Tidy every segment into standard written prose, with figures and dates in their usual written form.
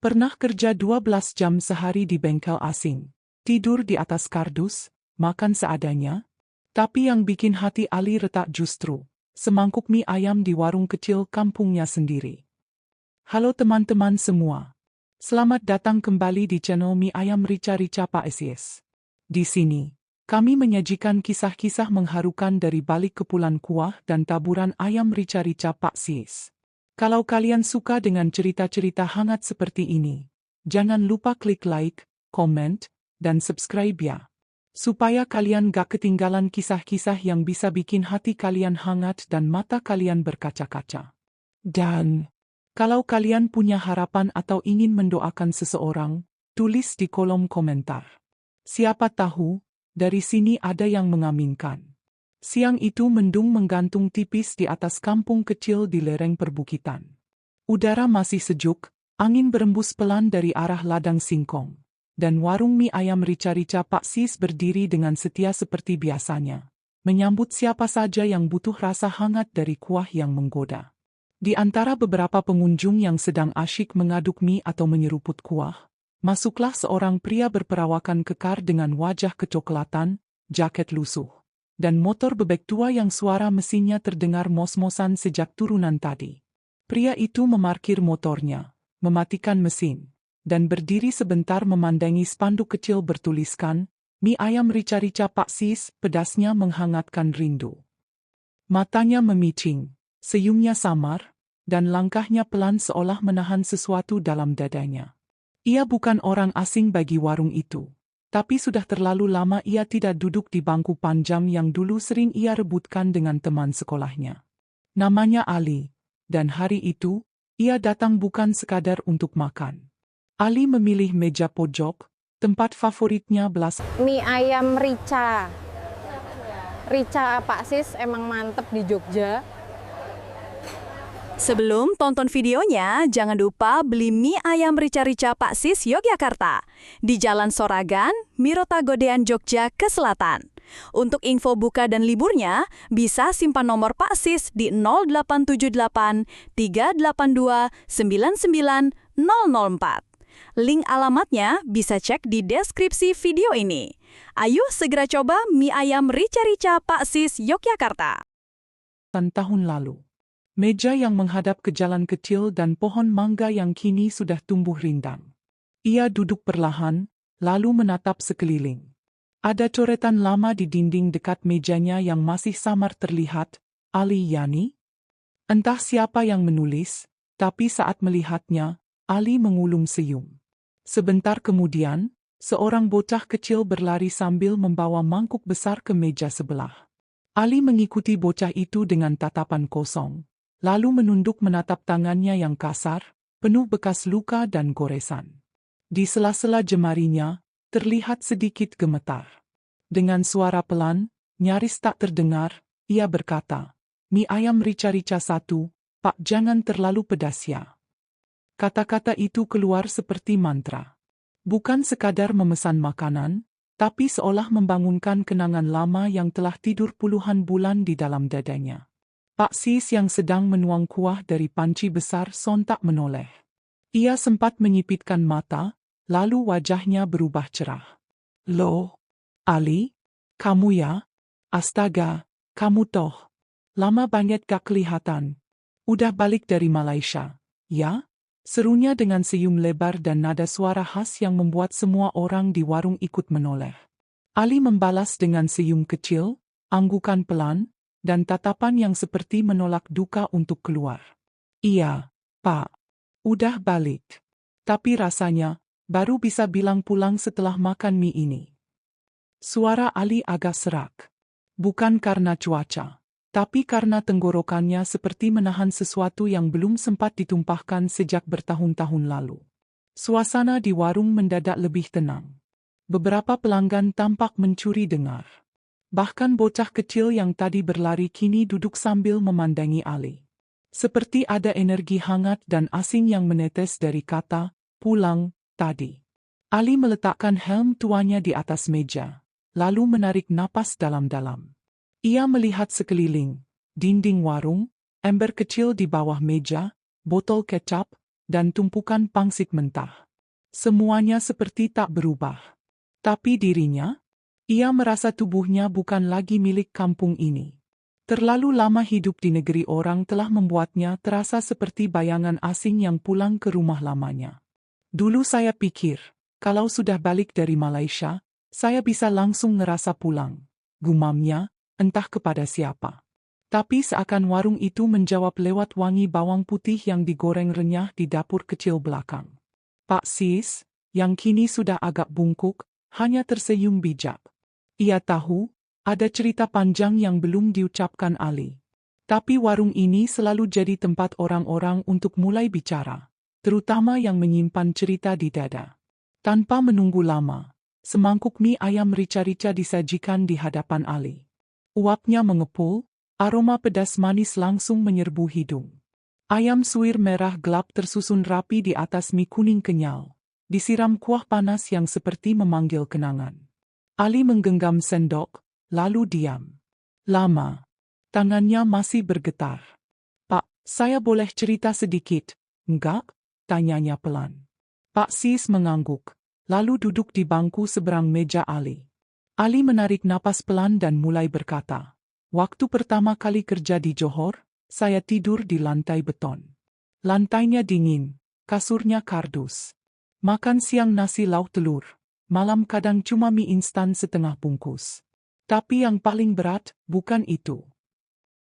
Pernah kerja 12 jam sehari di bengkel asing, tidur di atas kardus, makan seadanya? Tapi yang bikin hati Ali retak justru semangkuk mie ayam di warung kecil kampungnya sendiri. Halo teman-teman semua. Selamat datang kembali di channel Mie Ayam Rica-Rica Pak Sis. Di sini, kami menyajikan kisah-kisah mengharukan dari balik kepulan kuah dan taburan ayam rica-rica Pak Sis. Kalau kalian suka dengan cerita-cerita hangat seperti ini, jangan lupa klik like, komen, dan subscribe ya. Supaya kalian gak ketinggalan kisah-kisah yang bisa bikin hati kalian hangat dan mata kalian berkaca-kaca. Dan, kalau kalian punya harapan atau ingin mendoakan seseorang, tulis di kolom komentar. Siapa tahu, dari sini ada yang mengaminkan. Siang itu mendung menggantung tipis di atas kampung kecil di lereng perbukitan. Udara masih sejuk, angin berembus pelan dari arah ladang singkong. Dan warung mie ayam rica-rica Pak Sis berdiri dengan setia seperti biasanya, menyambut siapa saja yang butuh rasa hangat dari kuah yang menggoda. Di antara beberapa pengunjung yang sedang asyik mengaduk mie atau menyeruput kuah, masuklah seorang pria berperawakan kekar dengan wajah kecoklatan, jaket lusuh, dan motor bebek tua yang suara mesinnya terdengar mos-mosan sejak turunan tadi. Pria itu memarkir motornya, mematikan mesin, dan berdiri sebentar memandangi spanduk kecil bertuliskan, "Mie ayam rica-rica Pak Sis, pedasnya menghangatkan rindu." Matanya memicing, senyumnya samar, dan langkahnya pelan seolah menahan sesuatu dalam dadanya. Ia bukan orang asing bagi warung itu. Tapi sudah terlalu lama ia tidak duduk di bangku panjang yang dulu sering ia rebutkan dengan teman sekolahnya. Namanya Ali, dan hari itu, ia datang bukan sekadar untuk makan. Ali memilih meja pojok, tempat favoritnya belas. Mie ayam rica. Rica Pak Sis emang mantep di Jogja. Sebelum tonton videonya, jangan lupa beli mie ayam rica-rica Pak Sis Yogyakarta di Jalan Soragan, Mirota Godean, Jogja ke Selatan. Untuk info buka dan liburnya, bisa simpan nomor Pak Sis di 0878 382 99004. Link alamatnya bisa cek di deskripsi video ini. Ayo segera coba mie ayam rica-rica Pak Sis Yogyakarta. Tahun lalu. Meja yang menghadap ke jalan kecil dan pohon mangga yang kini sudah tumbuh rindang. Ia duduk perlahan, lalu menatap sekeliling. Ada coretan lama di dinding dekat mejanya yang masih samar terlihat, Ali Yani. Entah siapa yang menulis, tapi saat melihatnya, Ali mengulum senyum. Sebentar kemudian, seorang bocah kecil berlari sambil membawa mangkuk besar ke meja sebelah. Ali mengikuti bocah itu dengan tatapan kosong. Lalu menunduk menatap tangannya yang kasar, penuh bekas luka dan goresan. Di sela-sela jemarinya, terlihat sedikit gemetar. Dengan suara pelan, nyaris tak terdengar, ia berkata, "Mie ayam rica-rica 1, Pak, jangan terlalu pedas ya." Kata-kata itu keluar seperti mantra. Bukan sekadar memesan makanan, tapi seolah membangunkan kenangan lama yang telah tidur puluhan bulan di dalam dadanya. Pak Sis yang sedang menuang kuah dari panci besar sontak menoleh. Ia sempat menyipitkan mata, lalu wajahnya berubah cerah. "Loh, Ali? Kamu ya? Astaga, kamu toh. Lama banget gak kelihatan. Udah balik dari Malaysia, ya?" Serunya dengan senyum lebar dan nada suara khas yang membuat semua orang di warung ikut menoleh. Ali membalas dengan senyum kecil, anggukan pelan, dan tatapan yang seperti menolak duka untuk keluar. "Iya, Pak. Udah balik. Tapi rasanya, baru bisa bilang pulang setelah makan mie ini." Suara Ali agak serak. Bukan karena cuaca, tapi karena tenggorokannya seperti menahan sesuatu yang belum sempat ditumpahkan sejak bertahun-tahun lalu. Suasana di warung mendadak lebih tenang. Beberapa pelanggan tampak mencuri dengar. Bahkan bocah kecil yang tadi berlari kini duduk sambil memandangi Ali. Seperti ada energi hangat dan asing yang menetes dari kata, "pulang," tadi. Ali meletakkan helm tuanya di atas meja, lalu menarik napas dalam-dalam. Ia melihat sekeliling, dinding warung, ember kecil di bawah meja, botol kecap, dan tumpukan pangsit mentah. Semuanya seperti tak berubah. Tapi dirinya? Ia merasa tubuhnya bukan lagi milik kampung ini. Terlalu lama hidup di negeri orang telah membuatnya terasa seperti bayangan asing yang pulang ke rumah lamanya. Dulu saya pikir, kalau sudah balik dari Malaysia, saya bisa langsung ngerasa pulang. Gumamnya, entah kepada siapa. Tapi seakan warung itu menjawab lewat wangi bawang putih yang digoreng renyah di dapur kecil belakang. Pak Sis, yang kini sudah agak bungkuk, hanya tersenyum bijak. Ia tahu, ada cerita panjang yang belum diucapkan Ali. Tapi warung ini selalu jadi tempat orang-orang untuk mulai bicara, terutama yang menyimpan cerita di dada. Tanpa menunggu lama, semangkuk mie ayam rica-rica disajikan di hadapan Ali. Uapnya mengepul, aroma pedas manis langsung menyerbu hidung. Ayam suwir merah gelap tersusun rapi di atas mie kuning kenyal, disiram kuah panas yang seperti memanggil kenangan. Ali menggenggam sendok, lalu diam. Lama. Tangannya masih bergetar. Pak, saya boleh cerita sedikit, enggak? Tanyanya pelan. Pak Sis mengangguk, lalu duduk di bangku seberang meja Ali. Ali menarik napas pelan dan mulai berkata, waktu pertama kali kerja di Johor, saya tidur di lantai beton. Lantainya dingin, kasurnya kardus. Makan siang nasi lauk telur, malam kadang cuma mie instan setengah bungkus. Tapi yang paling berat, bukan itu.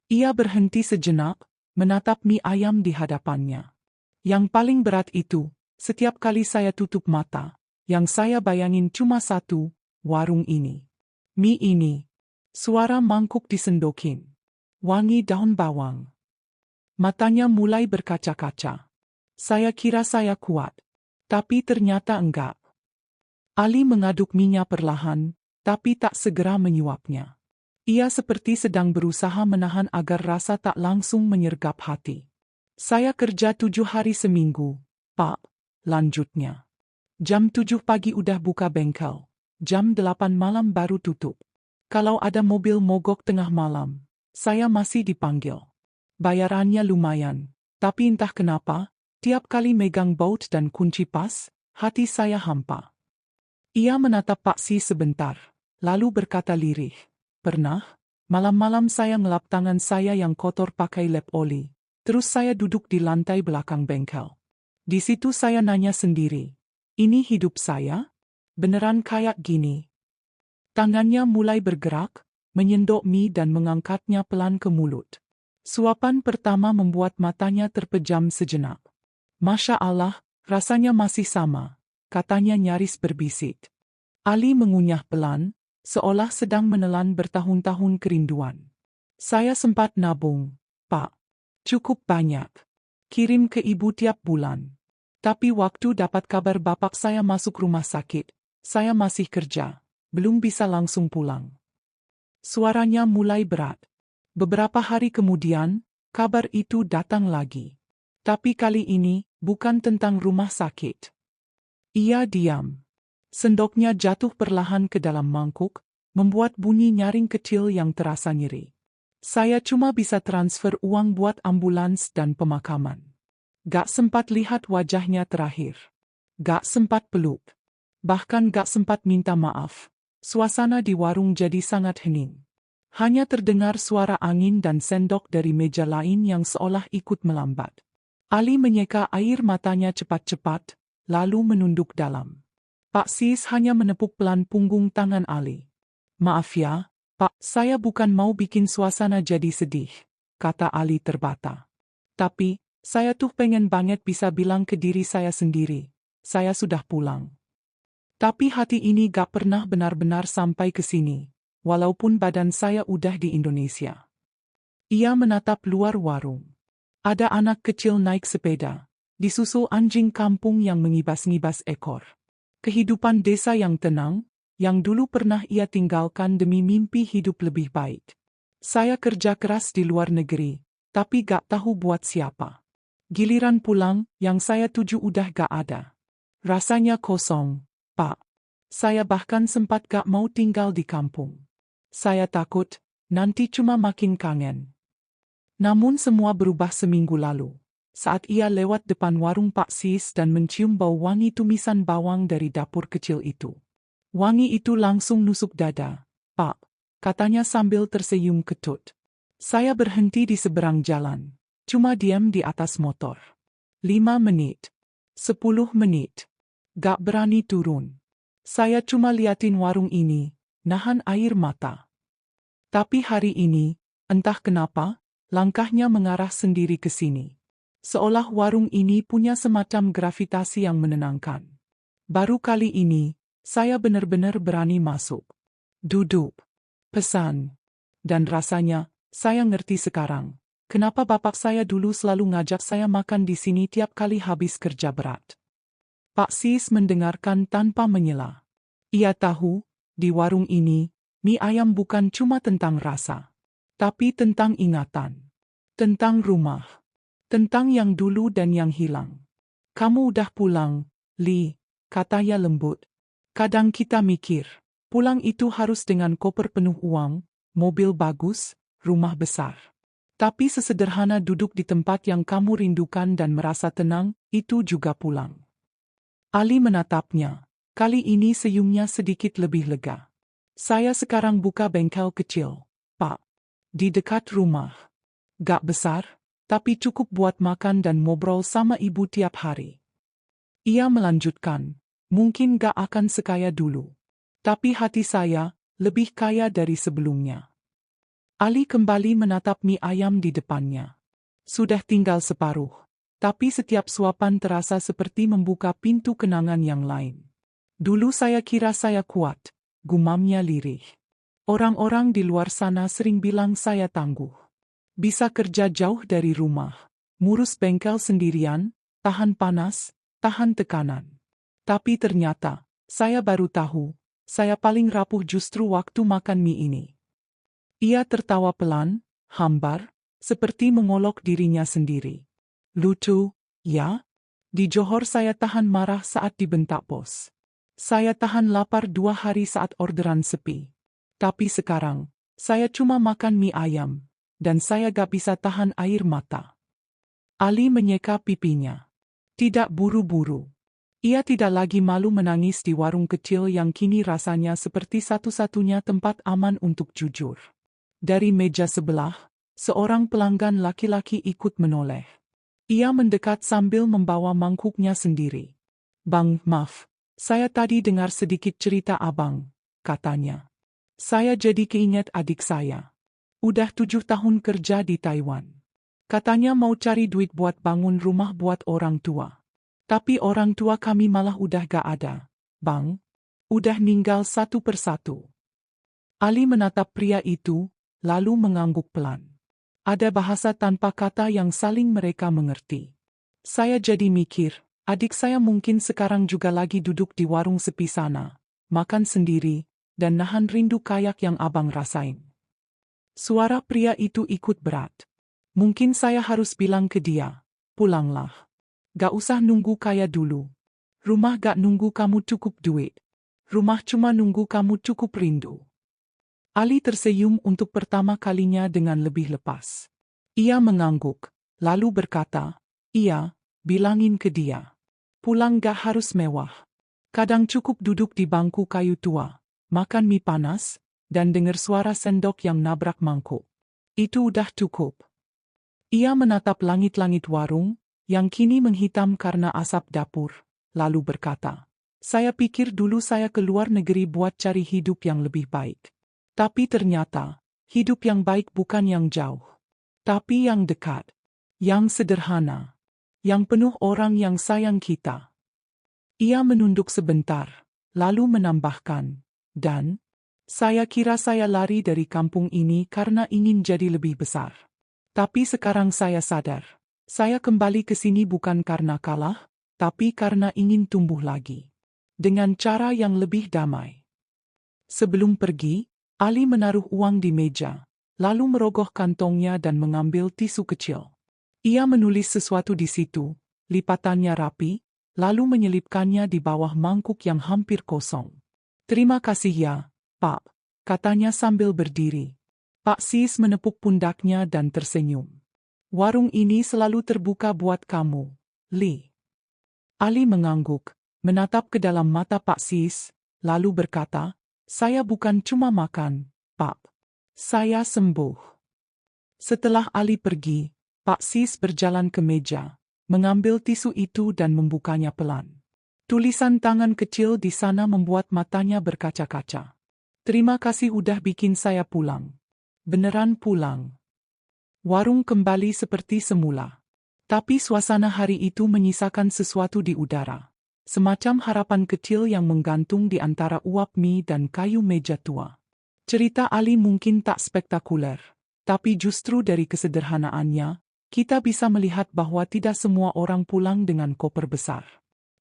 Ia berhenti sejenak, menatap mie ayam di hadapannya. Yang paling berat itu, setiap kali saya tutup mata, yang saya bayangin cuma satu, warung ini. Mie ini. Suara mangkuk disendokin. Wangi daun bawang. Matanya mulai berkaca-kaca. Saya kira saya kuat. Tapi ternyata enggak. Ali mengaduk minyak perlahan, tapi tak segera menyuapnya. Ia seperti sedang berusaha menahan agar rasa tak langsung menyergap hati. Saya kerja 7 hari seminggu, Pak, lanjutnya. Jam 7 pagi udah buka bengkel, jam 8 malam baru tutup. Kalau ada mobil mogok tengah malam, saya masih dipanggil. Bayarannya lumayan, tapi entah kenapa, tiap kali megang baut dan kunci pas, hati saya hampa. Ia menatap Pak Si sebentar, lalu berkata lirih, pernah, malam-malam saya ngelap tangan saya yang kotor pakai lap oli, terus saya duduk di lantai belakang bengkel. Di situ saya nanya sendiri, ini hidup saya? Beneran kayak gini? Tangannya mulai bergerak, menyendok mie dan mengangkatnya pelan ke mulut. Suapan pertama membuat matanya terpejam sejenak. Masya Allah, rasanya masih sama. Katanya nyaris berbisik. Ali mengunyah pelan, seolah sedang menelan bertahun-tahun kerinduan. Saya sempat nabung, Pak. Cukup banyak. Kirim ke ibu tiap bulan. Tapi waktu dapat kabar bapak saya masuk rumah sakit, saya masih kerja, belum bisa langsung pulang. Suaranya mulai berat. Beberapa hari kemudian, kabar itu datang lagi. Tapi kali ini, bukan tentang rumah sakit. Ia diam. Sendoknya jatuh perlahan ke dalam mangkuk, membuat bunyi nyaring kecil yang terasa nyeri. Saya cuma bisa transfer uang buat ambulans dan pemakaman. Gak sempat lihat wajahnya terakhir. Gak sempat peluk. Bahkan gak sempat minta maaf. Suasana di warung jadi sangat hening. Hanya terdengar suara angin dan sendok dari meja lain yang seolah ikut melambat. Ali menyeka air matanya cepat-cepat, lalu menunduk dalam. Pak Sis hanya menepuk pelan punggung tangan Ali. Maaf ya, Pak, saya bukan mau bikin suasana jadi sedih, kata Ali terbata. Tapi, saya tuh pengen banget bisa bilang ke diri saya sendiri, saya sudah pulang. Tapi hati ini gak pernah benar-benar sampai ke sini, walaupun badan saya udah di Indonesia. Ia menatap luar warung. Ada anak kecil naik sepeda, disusul anjing kampung yang mengibas-ngibas ekor. Kehidupan desa yang tenang, yang dulu pernah ia tinggalkan demi mimpi hidup lebih baik. Saya kerja keras di luar negeri, tapi gak tahu buat siapa. Giliran pulang, yang saya tuju udah gak ada. Rasanya kosong, Pak. Saya bahkan sempat gak mau tinggal di kampung. Saya takut, nanti cuma makin kangen. Namun semua berubah seminggu lalu. saat ia lewat depan warung Pak Sis dan mencium bau wangi tumisan bawang dari dapur kecil itu. Wangi itu langsung nusuk dada. "Pak," katanya sambil tersenyum ketut. Saya berhenti di seberang jalan. Cuma diam di atas motor. 5 menit. 10 menit. Gak berani turun. Saya cuma liatin warung ini, nahan air mata. Tapi hari ini, entah kenapa, langkahnya mengarah sendiri ke sini. Seolah warung ini punya semacam gravitasi yang menenangkan. Baru kali ini, saya benar-benar berani masuk. Duduk. Pesan. Dan rasanya, saya ngerti sekarang. Kenapa bapak saya dulu selalu ngajak saya makan di sini tiap kali habis kerja berat. Pak Sis mendengarkan tanpa menyela. Ia tahu, di warung ini, mie ayam bukan cuma tentang rasa. Tapi tentang ingatan. Tentang rumah. Tentang yang dulu dan yang hilang. "Kamu udah pulang, Li," katanya lembut. "Kadang kita mikir, pulang itu harus dengan koper penuh uang, mobil bagus, rumah besar. Tapi sesederhana duduk di tempat yang kamu rindukan dan merasa tenang, itu juga pulang." Ali menatapnya. Kali ini senyumnya sedikit lebih lega. "Saya sekarang buka bengkel kecil, Pak. Di dekat rumah. Gak besar, tapi cukup buat makan dan ngobrol sama ibu tiap hari." Ia melanjutkan, "Mungkin gak akan sekaya dulu. Tapi hati saya lebih kaya dari sebelumnya." Ali kembali menatap mie ayam di depannya. Sudah tinggal separuh, tapi setiap suapan terasa seperti membuka pintu kenangan yang lain. "Dulu saya kira saya kuat," gumamnya lirih. "Orang-orang di luar sana sering bilang saya tangguh. Bisa kerja jauh dari rumah, ngurus bengkel sendirian, tahan panas, tahan tekanan. Tapi ternyata, saya baru tahu, saya paling rapuh justru waktu makan mie ini." Ia tertawa pelan, hambar, seperti mengolok dirinya sendiri. "Lucu, ya? Di Johor saya tahan marah saat dibentak bos. Saya tahan lapar 2 hari saat orderan sepi. Tapi sekarang, saya cuma makan mie ayam. Dan saya gak bisa tahan air mata." Ali menyeka pipinya. Tidak buru-buru. Ia tidak lagi malu menangis di warung kecil yang kini rasanya seperti satu-satunya tempat aman untuk jujur. Dari meja sebelah, seorang pelanggan laki-laki ikut menoleh. Ia mendekat sambil membawa mangkuknya sendiri. "Bang, maaf, saya tadi dengar sedikit cerita abang," katanya. "Saya jadi keinget adik saya. Udah 7 tahun kerja di Taiwan. Katanya mau cari duit buat bangun rumah buat orang tua. Tapi orang tua kami malah udah gak ada, Bang. Udah ninggal satu persatu." Ali menatap pria itu, lalu mengangguk pelan. Ada bahasa tanpa kata yang saling mereka mengerti. "Saya jadi mikir, adik saya mungkin sekarang juga lagi duduk di warung sepi sana, makan sendiri, dan nahan rindu kayak yang abang rasain." Suara pria itu ikut berat. "Mungkin saya harus bilang ke dia, pulanglah. Gak usah nunggu kaya dulu. Rumah gak nunggu kamu cukup duit. Rumah cuma nunggu kamu cukup rindu." Ali tersenyum untuk pertama kalinya dengan lebih lepas. Ia mengangguk, lalu berkata, "Iya, bilangin ke dia. Pulang gak harus mewah. Kadang cukup duduk di bangku kayu tua, makan mie panas, dan dengar suara sendok yang nabrak mangkuk. Itu udah cukup." Ia menatap langit-langit warung, yang kini menghitam karena asap dapur, lalu berkata, "Saya pikir dulu saya ke luar negeri buat cari hidup yang lebih baik. Tapi ternyata, hidup yang baik bukan yang jauh. Tapi yang dekat. Yang sederhana. Yang penuh orang yang sayang kita." Ia menunduk sebentar, lalu menambahkan, "Dan saya kira saya lari dari kampung ini karena ingin jadi lebih besar. Tapi sekarang saya sadar, saya kembali ke sini bukan karena kalah, tapi karena ingin tumbuh lagi. Dengan cara yang lebih damai." Sebelum pergi, Ali menaruh uang di meja, lalu merogoh kantongnya dan mengambil tisu kecil. Ia menulis sesuatu di situ, lipatannya rapi, lalu menyelipkannya di bawah mangkuk yang hampir kosong. "Terima kasih ya, Pak," katanya sambil berdiri. Pak Sis menepuk pundaknya dan tersenyum. Warung ini selalu terbuka buat kamu, Li. Ali mengangguk, menatap ke dalam mata Pak Sis, lalu berkata, saya bukan cuma makan, Pak. Saya sembuh. Setelah Ali pergi, Pak Sis berjalan ke meja, mengambil tisu itu dan membukanya pelan. Tulisan tangan kecil di sana membuat matanya berkaca-kaca. Terima kasih udah bikin saya pulang. Beneran pulang. Warung kembali seperti semula. Tapi suasana hari itu menyisakan sesuatu di udara. Semacam harapan kecil yang menggantung di antara uap mie dan kayu meja tua. Cerita Ali mungkin tak spektakuler, tapi justru dari kesederhanaannya, kita bisa melihat bahwa tidak semua orang pulang dengan koper besar.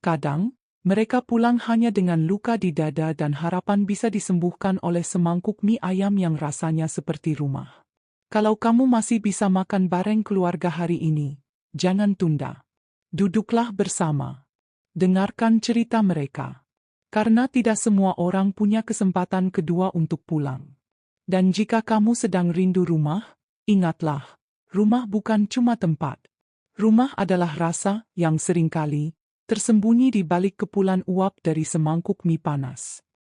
Kadang, mereka pulang hanya dengan luka di dada dan harapan bisa disembuhkan oleh semangkuk mie ayam yang rasanya seperti rumah. Kalau kamu masih bisa makan bareng keluarga hari ini, jangan tunda. Duduklah bersama. Dengarkan cerita mereka. Karena tidak semua orang punya kesempatan kedua untuk pulang. Dan jika kamu sedang rindu rumah, ingatlah, rumah bukan cuma tempat. Rumah adalah rasa yang seringkali tersembunyi di balik kepulan uap dari semangkuk mie panas.